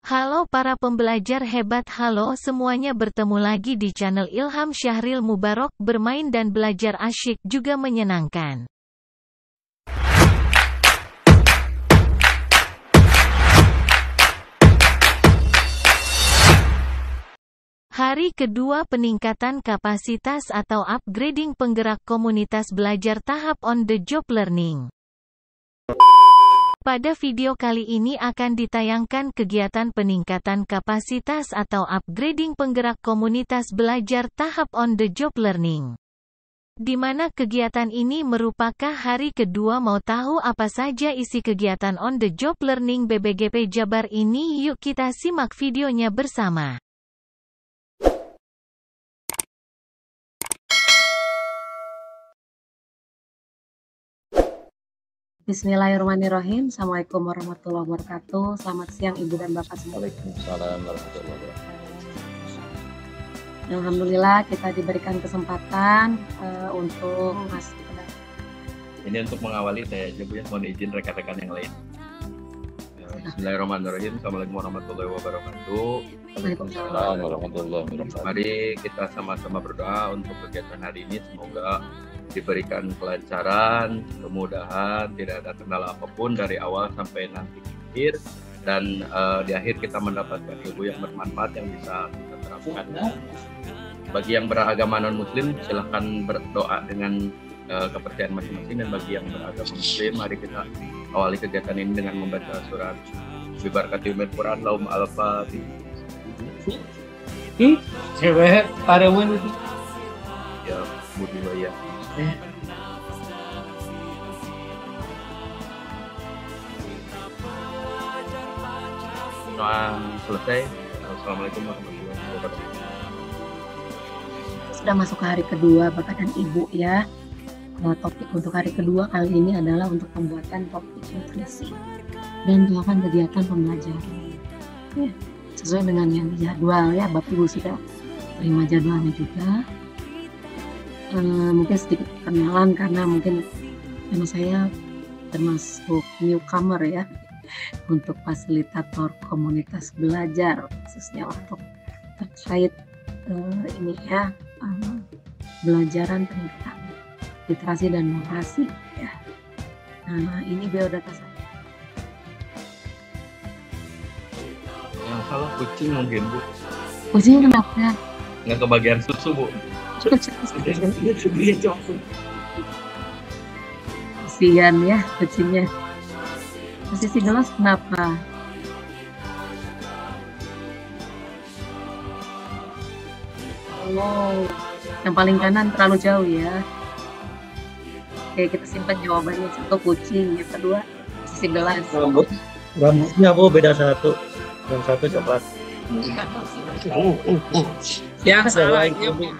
Halo para pembelajar hebat, halo semuanya, bertemu lagi di channel Ilham Syahril Mubarok. Bermain dan belajar asyik juga menyenangkan. Hari kedua peningkatan kapasitas atau upgrading penggerak komunitas belajar tahap on the job learning. Pada video kali ini akan ditayangkan kegiatan peningkatan kapasitas atau upgrading penggerak komunitas belajar tahap on the job learning. Di mana kegiatan ini merupakan hari kedua. Mau tahu apa saja isi kegiatan on the job learning BBGP Jabar ini? Yuk kita simak videonya bersama. Bismillahirrahmanirrahim. Assalamualaikum warahmatullahi wabarakatuh. Selamat siang Ibu dan Bapak semua. Waalaikumsalam warahmatullahi wabarakatuh. Alhamdulillah kita diberikan kesempatan untuk masuk. Ini untuk mengawali saya aja Bu ya, mohon izin rekan-rekan yang lain. Bismillahirrahmanirrahim. Assalamualaikum warahmatullahi wabarakatuh. Waalaikumsalam warahmatullahi wabarakatuh. Mari kita sama-sama berdoa untuk kegiatan hari ini, semoga diberikan kelancaran, kemudahan, tidak ada kendala apapun dari awal sampai nanti akhir, dan di akhir kita mendapatkan ilmu yang bermanfaat yang bisa kita terapkan. Bagi yang beragama non muslim silahkan berdoa dengan kepercayaan masing-masing, dan bagi yang beragama muslim mari kita awali kegiatan ini dengan membaca surat Bibarkati Umil Quran Laum Al-Fatihah. Cewek parewan itu Ya Budi Waya. Selesai. Assalamualaikum warahmatullahi wabarakatuh. Sudah masuk ke hari kedua Bapak dan Ibu ya. Topik untuk hari kedua kali ini adalah untuk pembuatan topik nutrisi dan melakukan kegiatan pembelajaran. Ya, sesuai dengan yang jadwal ya, Bapak Ibu sudah terima jadwalnya juga. Mungkin sedikit perkenalan karena mungkin nama saya termasuk newcomer ya untuk fasilitator komunitas belajar, khususnya untuk terkait ini ya, belajaran peningkatan literasi dan numerasi ya. Nah, ini biodata saya. Yang salah kucing mungkin Bu. Kucing kenapa? Nggak kebagian susu Bu. Kasihan ya kucingnya. Posisi gelas kenapa? Oh, yang paling kanan terlalu jauh ya. Oke, kita simpan jawabannya. Satu kucing, yang kedua posisi gelas. rambutnya Bu beda satu, yang satu coklat. Yang salah ini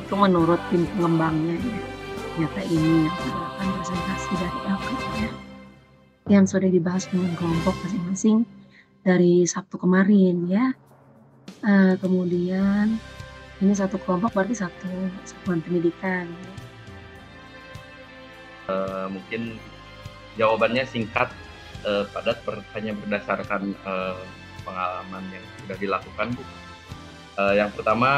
itu menurut tim pengembangnya ya. Ternyata ini yang merupakan presentasi dari LKM ya, yang sudah dibahas dengan kelompok masing-masing dari Sabtu kemarin ya. Kemudian ini satu kelompok berarti satu satuan pendidikan. Mungkin jawabannya singkat, padat, hanya berdasarkan pengalaman yang sudah dilakukan Bu. Yang pertama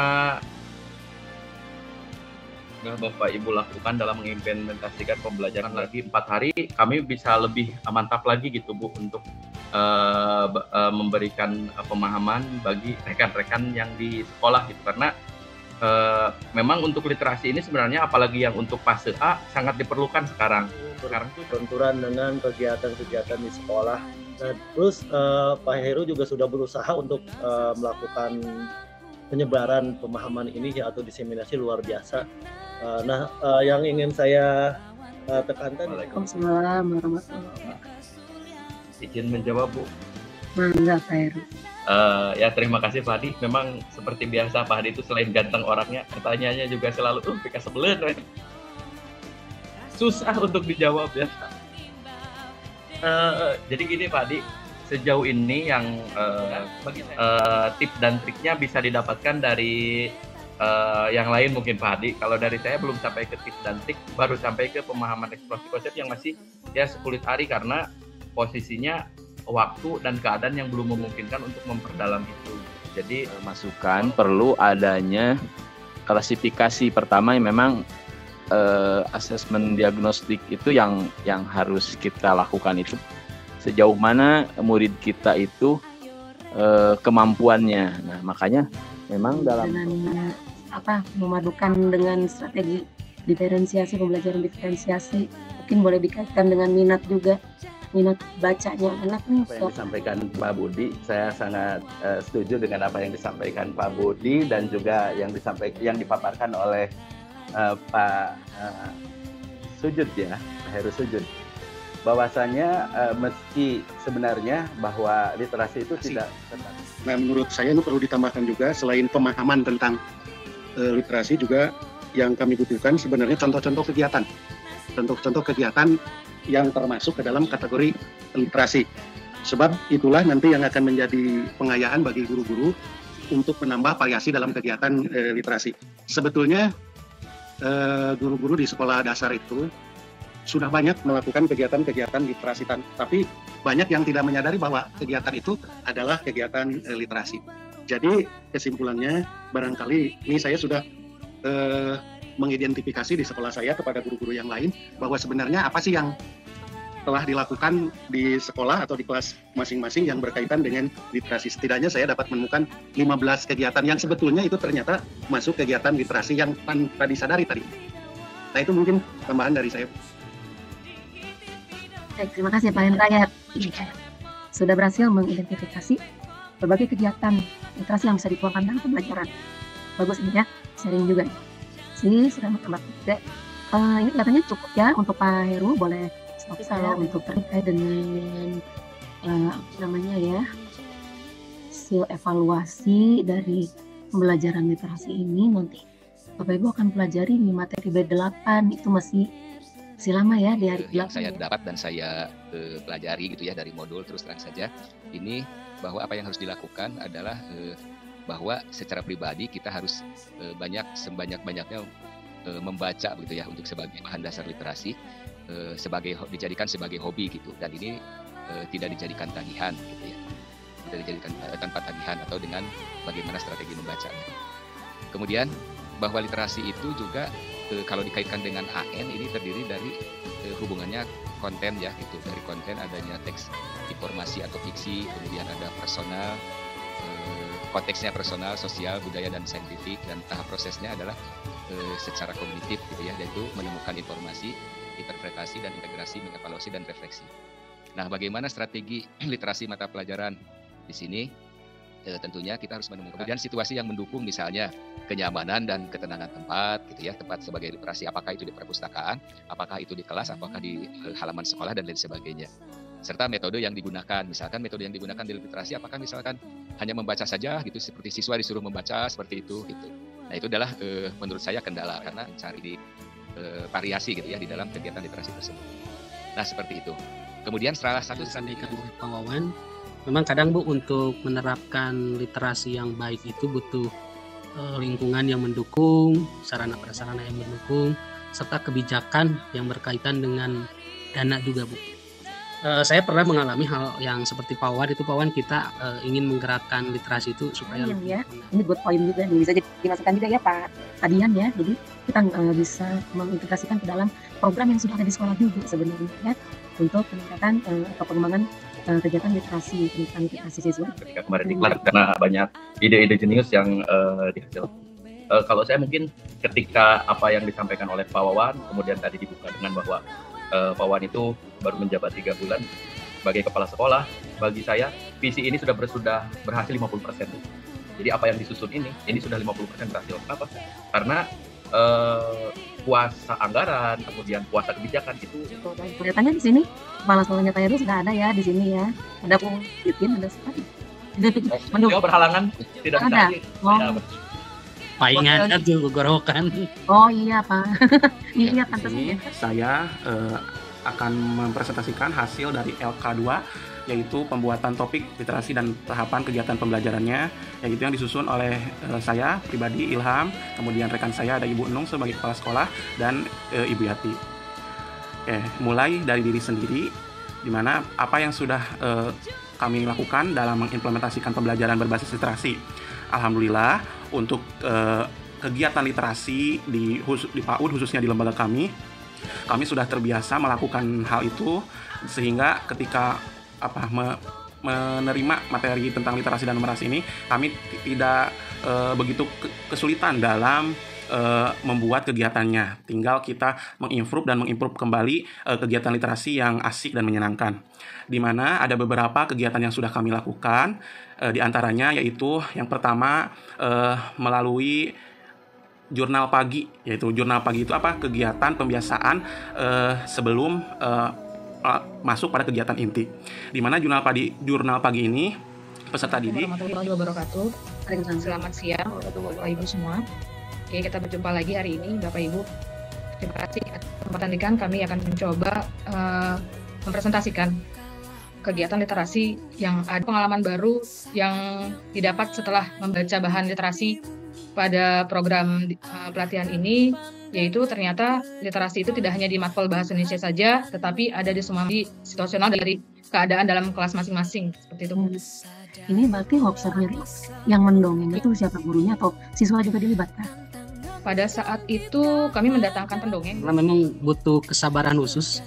Bapak Ibu lakukan dalam mengimplementasikan pembelajaran lagi 4 hari, kami bisa lebih mantap lagi gitu Bu untuk memberikan pemahaman bagi rekan-rekan yang di sekolah gitu, karena memang untuk literasi ini sebenarnya apalagi yang untuk fase A sangat diperlukan sekarang benturan dengan kegiatan-kegiatan di sekolah. Nah, terus Pak Heru juga sudah berusaha untuk melakukan penyebaran pemahaman ini ya, atau diseminasi luar biasa. Yang ingin saya tekankan. Waalaikumsalam warahmatullahi wabarakatuh. Izin menjawab Bu. Mangga Pak Heru. Ya terima kasih Pak Hadi. Memang seperti biasa Pak Hadi itu selain ganteng orangnya, pertanyaannya juga selalu pika sebelen. Susah untuk dijawab ya. Jadi gini Pak Hadi, sejauh ini yang tip dan triknya bisa didapatkan dari yang lain mungkin Pak Hadi. Kalau dari saya belum sampai ke tips dan trik, baru sampai ke pemahaman eksplorasi konsep yang masih ya sekulit ari, karena posisinya waktu dan keadaan yang belum memungkinkan untuk memperdalam itu. Jadi masukan perlu adanya klasifikasi. Pertama yang memang asesmen diagnostik itu yang harus kita lakukan itu sejauh mana murid kita itu kemampuannya. Nah, makanya memang dalam dengan memadukan dengan strategi diferensiasi, pembelajaran diferensiasi, mungkin boleh dikaitkan dengan minat juga, minat bacanya anak nih. Apa yang disampaikan Pak Budi, saya sangat setuju dengan apa yang disampaikan Pak Budi dan juga yang dipaparkan oleh Pak Sujud ya, Pak Heru Sujud, bahwasanya meski sebenarnya bahwa literasi itu tidak tetap. Nah, menurut saya ini perlu ditambahkan juga selain pemahaman tentang literasi juga yang kami butuhkan sebenarnya contoh-contoh kegiatan yang termasuk ke dalam kategori literasi. Sebab itulah nanti yang akan menjadi pengayaan bagi guru-guru untuk menambah variasi dalam kegiatan literasi. Sebetulnya guru-guru di sekolah dasar itu sudah banyak melakukan kegiatan-kegiatan literasi, tapi banyak yang tidak menyadari bahwa kegiatan itu adalah kegiatan literasi. Jadi kesimpulannya barangkali ini saya sudah mengidentifikasi di sekolah saya kepada guru-guru yang lain bahwa sebenarnya apa sih yang telah dilakukan di sekolah atau di kelas masing-masing yang berkaitan dengan literasi. Setidaknya saya dapat menemukan 15 kegiatan yang sebetulnya itu ternyata masuk kegiatan literasi yang tanpa disadari tadi. Nah, itu mungkin tambahan dari saya. Baik, terima kasih Pak Hendra. Sudah berhasil mengidentifikasi berbagai kegiatan literasi yang bisa dituangkan dalam pembelajaran. Bagus ini ya, sharing juga. Sini sudah menambah juga. Ini kelihatannya cukup ya untuk Pak Heru, boleh stop saya untuk terkait dengan hasil evaluasi dari pembelajaran literasi ini. Nanti Bapak Ibu akan pelajari di materi B8, itu masih lama ya di hari yang saya dapat dan saya pelajari gitu ya dari modul. Terus terang saja ini bahwa apa yang harus dilakukan adalah bahwa secara pribadi kita harus sebanyak-banyaknya membaca gitu ya untuk sebagai bahan dasar literasi, dijadikan sebagai hobi gitu, dan ini tidak dijadikan tagihan gitu ya, tidak dijadikan tanpa tagihan atau dengan bagaimana strategi membacanya. Kemudian bahwa literasi itu juga kalau dikaitkan dengan AN ini terdiri dari hubungannya konten ya gitu, dari konten adanya teks informasi atau fiksi, kemudian ada personal, konteksnya personal, sosial, budaya dan saintifik, dan tahap prosesnya adalah secara kognitif gitu ya, yaitu menemukan informasi, interpretasi dan integrasi, mengevaluasi dan refleksi. Nah, bagaimana strategi literasi mata pelajaran di sini? Tentunya kita harus menemukan kemudian situasi yang mendukung, misalnya kenyamanan dan ketenangan tempat gitu ya, tempat sebagai literasi, apakah itu di perpustakaan, apakah itu di kelas, apakah di halaman sekolah dan lain sebagainya. Serta metode yang digunakan, misalkan metode yang digunakan di literasi apakah misalkan hanya membaca saja gitu, seperti siswa disuruh membaca seperti itu gitu. Nah, itu adalah menurut saya kendala karena mencari di variasi gitu ya di dalam kegiatan literasi tersebut. Nah, seperti itu. Kemudian salah satu strategi Pak Wawan, memang kadang Bu, untuk menerapkan literasi yang baik itu butuh lingkungan yang mendukung, sarana prasarana yang mendukung, serta kebijakan yang berkaitan dengan dana juga Bu. Saya pernah mengalami hal yang seperti Pak Wawan itu, Pak Wawan, kita ingin menggerakkan literasi itu supaya ya. Ini good point juga nih, bisa dimasukkan juga ya Pak Adian ya. Jadi kita bisa mengintegrasikan ke dalam program yang sudah ada di sekolah juga sebenarnya ya, untuk peningkatan atau pengembangan kegiatan literasi tentang literasi siswa. Ketika kemarin diklat karena banyak ide-ide jenius yang dihasilkan. Kalau saya mungkin ketika apa yang disampaikan oleh Pak Wawan, kemudian tadi dibuka dengan bahwa Pak Wawan itu baru menjabat 3 bulan sebagai kepala sekolah, bagi saya visi ini sudah berhasil 50%. Jadi apa yang disusun ini sudah 50% berhasil. Kenapa? Karena kuasa anggaran, kemudian kuasa kebijakan itu. Kelihatannya di sini kepala sekolahnya Pak Heru sudah ada ya di sini ya. Ada Pung Titin, ada sekali. Beliau berhalangan tidak ada. Palingan tuh gorokan. Oh iya Pak. Iya pantasnya. Saya akan mempresentasikan hasil dari LK2, yaitu pembuatan topik literasi dan tahapan kegiatan pembelajarannya, yaitu yang disusun oleh saya pribadi Ilham, kemudian rekan saya ada Ibu Enung sebagai kepala sekolah dan Ibu Yati. Mulai dari diri sendiri, di mana apa yang sudah kami lakukan dalam mengimplementasikan pembelajaran berbasis literasi. Alhamdulillah, untuk kegiatan literasi di PAUD, khususnya di lembaga kami sudah terbiasa melakukan hal itu, sehingga ketika menerima materi tentang literasi dan numerasi ini, kami tidak begitu kesulitan dalam membuat kegiatannya. Tinggal kita mengimprove kembali kegiatan literasi yang asik dan menyenangkan. Di mana ada beberapa kegiatan yang sudah kami lakukan, di antaranya yaitu yang pertama melalui jurnal pagi, yaitu jurnal pagi itu kegiatan pembiasaan sebelum masuk pada kegiatan inti. Di mana jurnal pagi ini peserta didik. Warahmatullahi wabarakatuh. Selamat siang Bapak Ibu semua. Oke, kita berjumpa lagi hari ini Bapak Ibu. Terima kasih atas kesempatan ini, kami akan mencoba mempresentasikan kegiatan literasi yang ada pengalaman baru yang didapat setelah membaca bahan literasi pada program pelatihan ini, yaitu ternyata literasi itu tidak hanya di matkul bahasa Indonesia saja, tetapi ada di semua situasional dari keadaan dalam kelas masing-masing, seperti itu. Ini berarti workshopnya yang mendongeng itu siapa, gurunya atau siswa juga dilibatkan? Pada saat itu kami mendatangkan pendongeng. Karena memang butuh kesabaran khusus,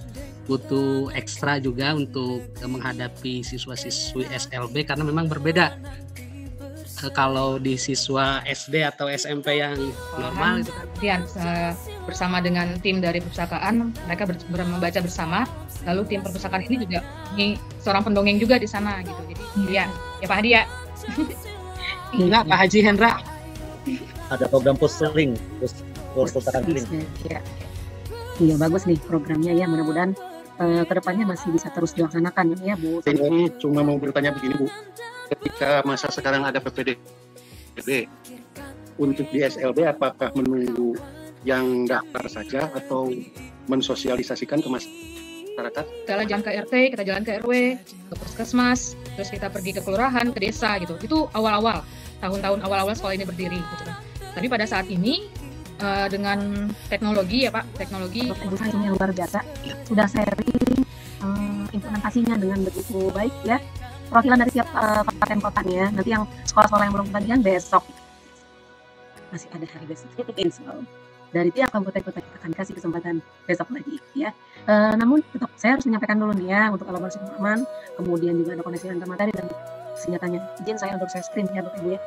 butuh ekstra juga untuk menghadapi siswa-siswi SLB karena memang berbeda. Kalau di siswa SD atau SMP yang normal itu kan bersama dengan tim dari perpustakaan, mereka membaca bersama. Lalu tim perpustakaan ini juga seorang pendongeng juga di sana gitu. Jadi ya Pak Hadi ya. Enggak, Pak Haji Hendra. Ada program posteling, perpustakaan link. Iya, bagus nih programnya ya. Mudah-mudahan kedepannya masih bisa terus dilaksanakan ya Bu. Ini cuma mau bertanya begini Bu, ketika masa sekarang ada PPDB, untuk di SLB apakah menunggu yang daftar saja atau mensosialisasikan ke masyarakat? Kita jalan ke RT, kita jalan ke RW, ke puskesmas, terus kita pergi ke kelurahan, ke desa gitu. Itu awal-awal, tahun-tahun awal-awal sekolah ini berdiri gitu kan. Tapi pada saat ini dengan teknologi ya Pak, teknologi yang luar biasa, sudah sharing implementasinya dengan begitu baik ya. Perwakilan dari setiap kabupaten kotanya, nanti yang sekolah-sekolah yang belum kebagian besok, masih ada hari besok, dari tiap kabupaten kota kita akan kasih kesempatan besok lagi ya. Namun tetap saya harus menyampaikan dulu nih ya, untuk elaborasi pengalaman, kemudian juga ada koneksi antar materi dan senjatanya. Izin saya untuk saya screen ya Bapak Ibu ya.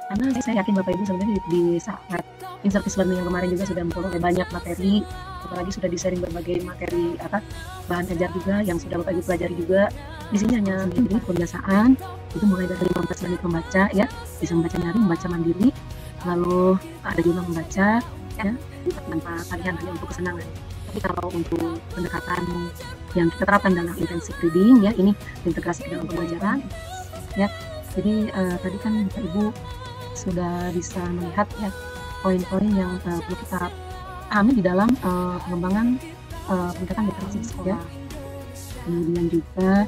Karena saya yakin Bapak Ibu sebenarnya di saat in-service learning yang kemarin juga sudah memperoleh banyak materi, apalagi sudah di-sharing berbagai materi bahan ajar juga yang sudah Bapak Ibu pelajari juga. Di sini hanya ini kebiasaan, itu mulai dari 15 menit membaca ya, bisa membaca nyaring, membaca mandiri, lalu ada juga membaca ya tanpa pilihan hanya untuk kesenangan. Tapi kalau untuk pendekatan yang kita terapkan dalam intensive reading ya, ini integrasi ke dalam pembelajaran ya. Jadi tadi kan Bapak Ibu sudah bisa melihat ya poin-poin yang perlu kita pahami di dalam pengembangan peningkatan literasi sekolah. Kemudian juga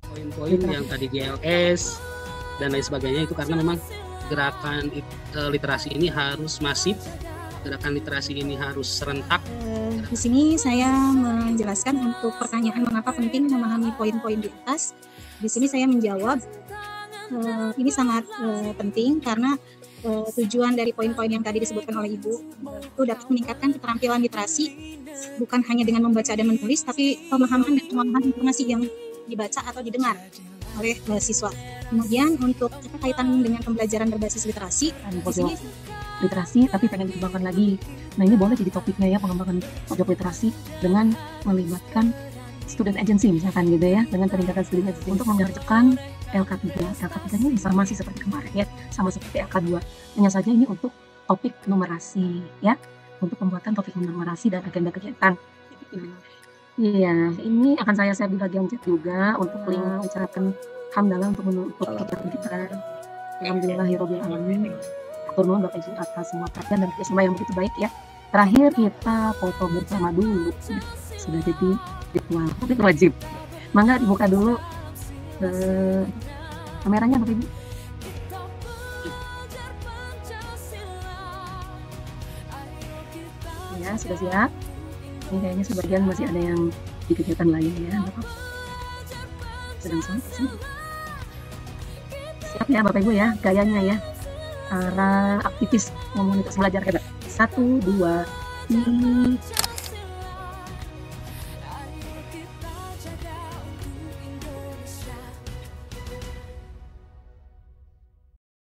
poin-poin yang tadi GLS dan lain sebagainya, itu karena memang gerakan literasi ini harus masif, gerakan literasi ini harus serentak. Di sini saya menjelaskan untuk pertanyaan mengapa penting memahami poin-poin di atas. Di sini saya menjawab ini sangat penting karena tujuan dari poin-poin yang tadi disebutkan oleh Ibu itu dapat meningkatkan keterampilan literasi, bukan hanya dengan membaca dan menulis, tapi pemahaman dan pemahaman informasi yang dibaca atau didengar oleh siswa. Kemudian untuk kaitan dengan pembelajaran berbasis literasi, literasi tapi pengen dikembangkan lagi. Nah ini boleh jadi topiknya ya, pengembangan pojok literasi dengan melibatkan student agency misalkan gitu ya, dengan peningkatan student agency untuk mengerjakan LK3. LK3 ini sama sih seperti kemarin ya, sama seperti LK2. Hanya saja ini untuk topik numerasi ya, untuk pembuatan topik numerasi dan agenda kegiatan. Iya, ini akan saya share di bagian chat juga untuk link ucapkan hamdalah untuk kegiatan kita. Alhamdulillahirabbil alamin. Atur nuhun Bapak Ibu atas semua perhatian dan kerjasama yang begitu baik ya. Terakhir kita foto bersama dulu. Sudah jadi ritual, tapi wajib. Mangga dibuka dulu kameranya Bapak Ibu. Ya, sudah siap. Ini kayaknya sebagian masih ada yang di kegiatan lain ya, nggak apa-apa. Sedang sih. Siap ya Bapak Ibu ya, gayanya ya. Para aktivis komunitas belajar hebat. 1, 2, 3.